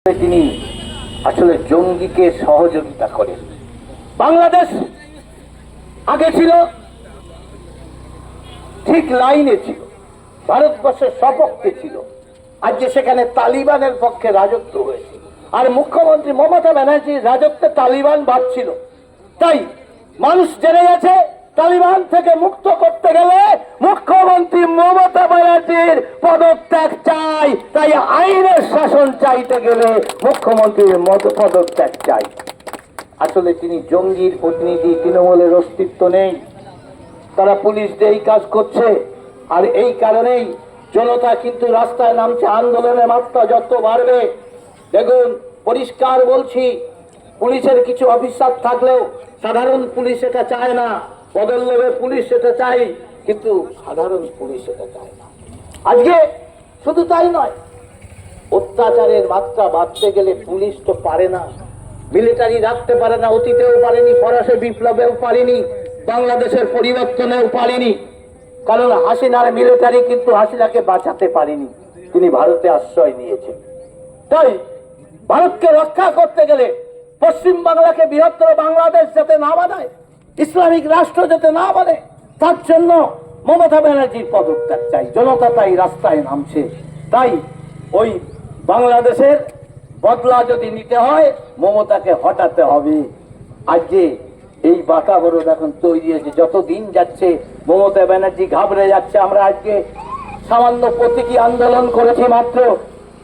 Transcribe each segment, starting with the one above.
তিনি আসলে জঙ্গিকে সহযোগিতা করেন। বাংলাদেশ আগে ছিল ঠিক লাইনে ছিল, ভারতবর্ষের সপক্ষে ছিল, আজকে সেখানে তালিবানের পক্ষে রাজত্ব হয়েছে। আর মুখ্যমন্ত্রী মমতা ব্যানার্জির রাজত্বে তালিবান বাড়ছিল। তাই মানুষ জেনে গেছে তালিবান থেকে মুক্ত করতে গেলে মুখ্যমন্ত্রী মমতা ব্যানার্জির পদত্যাগ চাই। তাই আইনের শাসন চাইতে গেলে মুখ্যমন্ত্রীর পদত্যাগ চাই। আসলে তিনি জঙ্গির প্রতিনিধি, তৃণমূলের অস্তিত্ব নেই, তারা পুলিশ দিয়ে এই কাজ করছে। আর এই কারণেই জনতা কিন্তু রাস্তায় নামছে, আন্দোলনের মাত্রা যত বাড়বে। দেখুন, পরিষ্কার বলছি, পুলিশের কিছু অফিসার থাকলেও সাধারণ পুলিশ এটা চায় না, বদল লোভে পুলিশ সেটা চাই, কিন্তু সাধারণ পুলিশ এটা চায় না। আজকে শুধু তাই নয়, অত্যাচারের মাত্রা বাড়তে গেলে পুলিশ তো পারে না, মিলিটারি রাখতে পারে না, অতীতেও পারেনি, ফরাসি বিপ্লবেও পারেনি, বাংলাদেশের পরিবর্তনেও পারেনি। কারণ হাসিনার মিলিটারি কিন্তু হাসিনাকে বাঁচাতে পারেনি, তিনি ভারতে আশ্রয় নিয়েছেন। তাই ভারতকে রক্ষা করতে গেলে পশ্চিম বাংলাকে বৃহত্তর বাংলাদেশ যাতে না বানায়, ইসলামিক রাষ্ট্র যাতে না বানে, তার জন্য মমতা ব্যানার্জির পদত্যাগ চাই। জনতা তাই রাস্তায় নামছে। তাই ওই বাংলাদেশের বদলা যদি নিতে হয়, মমতাকে হটাতে হবে। আজকে এই বাতাবরণ এখন তৈরি হয়েছে, যত দিন যাচ্ছে মমতা ব্যানার্জি ঘাবড়ে যাচ্ছে। আমরা আজকে সামান্য প্রতীকী আন্দোলন করেছি মাত্র।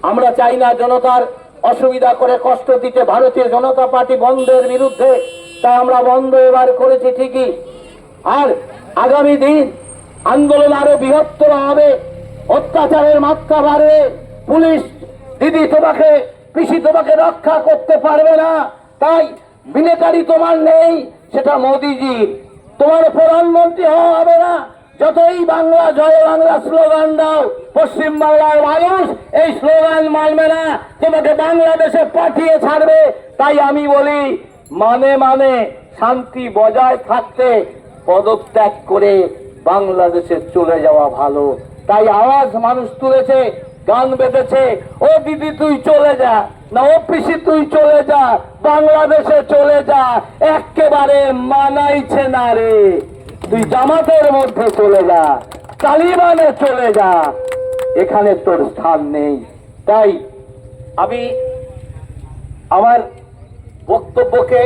আমরা চাই না জনতার অসুবিধা করে কষ্ট দিতে ভারতীয় জনতা পার্টি বন্ধের বিরুদ্ধে, তাই আমরা বন্ধ এবার করেছি ঠিকই। আর আগামী দিন আন্দোলন আরো বৃহত্তর হবে, অত্যাচারের মাত্রা বাড়বে। পুলিশ দিদি তোমাকে, পিসি তোমাকে রক্ষা করতে পারবে না। তাই মিলিটারি তোমার নেই, সেটা মোদিজি, তোমার প্রধানমন্ত্রী হওয়া হবে না। যতই বাংলা জয় বাংলা স্লোগান দাও, পশ্চিম বাংলার মানুষ এই স্লোগান মানবে না, তোমাকে বাংলাদেশে পাঠিয়ে ছাড়বে। তাই আমি বলি, মানে শান্তি বজায় থাকতে পদত্যাগ করে বাংলাদেশে চলে যাওয়া ভালো। তাই আওয়াজ মানুষ তুলেছে, গান বেঁধেছে, ও দিদি তুই চলে যা, না ও পিসি তুই চলে যা, বাংলাদেশে চলে যা, একেবারে মানাইছে না রে, তুই জামাতের মধ্যে চলে যা, তালিবানে চলে যা, এখানে তোর স্থান নেই। তাই আমি আমার বক্তব্যকে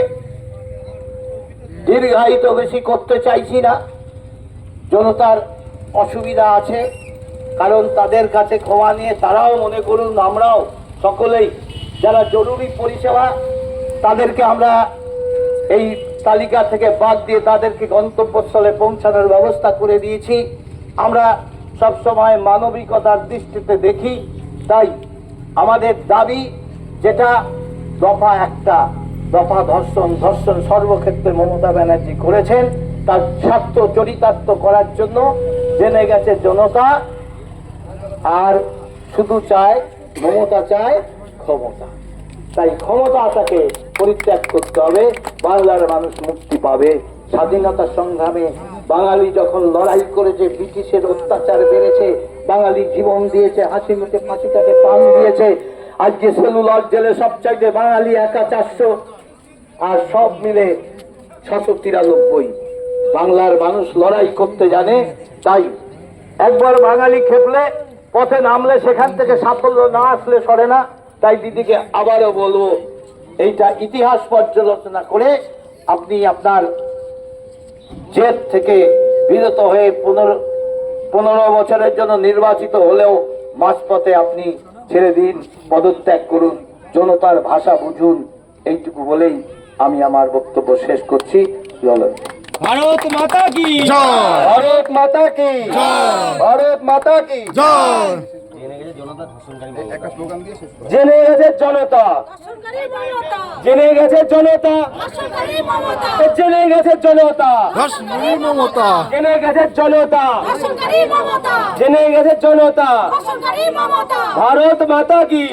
দীর্ঘায়িত বেশি করতে চাইছি না। জনতার অসুবিধা আছে, কারণ তাদের কাছে ক্ষমা নিয়ে তারাও মনে করুন, আমরাও সকলেই যারা জরুরি পরিষেবা তাদেরকে আমরা এই তালিকা থেকে বাদ দিয়ে তাদেরকে গন্তব্যস্থলে পৌঁছানোর ব্যবস্থা করে দিয়েছি। আমরা সবসময় মানবিকতার দৃষ্টিতে দেখি। তাই আমাদের দাবি, যেটা দফা একটা, দফা ধর্ষণ সর্বক্ষেত্রে মমতা ব্যানার্জি করেছেন, তার স্বার্থ চরিতার্থ করার জন্য জেনে গেছে জনতা। আর শুধু চায়, মমতা চায় ক্ষমতা। তাই ক্ষমতাটাকে পরিত্যাগ করতে হবে, বাংলার মানুষ মুক্তি পাবে। স্বাধীনতা সংগ্রামে বাঙালি যখন লড়াই করেছে, ব্রিটিশের অত্যাচার বেড়েছে, বাঙালি জীবন দিয়েছে, হাসি মুখে ফাঁসি কাটে প্রাণ দিয়েছে। আজকে সেলুলার জেলে সবচাইতে বাঙালি একা 400, আর সব মিলে 693। বাংলার মানুষ লড়াই করতে জানে। তাই একবার বাঙালি খেপলে, পথে নামলে, সেখান থেকে সাফল্য না আসলে সরে না। তাই দিদিকে আবারও বলবো, এইটা ইতিহাস পর্যালোচনা করে আপনি আপনার জেদ থেকে বিরত হয়ে 15 বছরের জন্য নির্বাচিত হলেও মাঝপথে আপনি ছেড়ে দিন, পদত্যাগ করুন, জনতার ভাষা বুঝুন। এইটুকু বলেই আমি আমার বক্তব্য শেষ করছি। ভারত মাতা কি জয়, ভারত মাতা কি জয়, ভারত মাতা কি জয়। জেনে গেছে জনতা, জেনে গেছে জনতা, জেনে গেছে জনতা, ধর্ষণকারী মমতা, জেনে গেছে জনতা, জেনে গেছে জনতা। ভারত মাতা কি।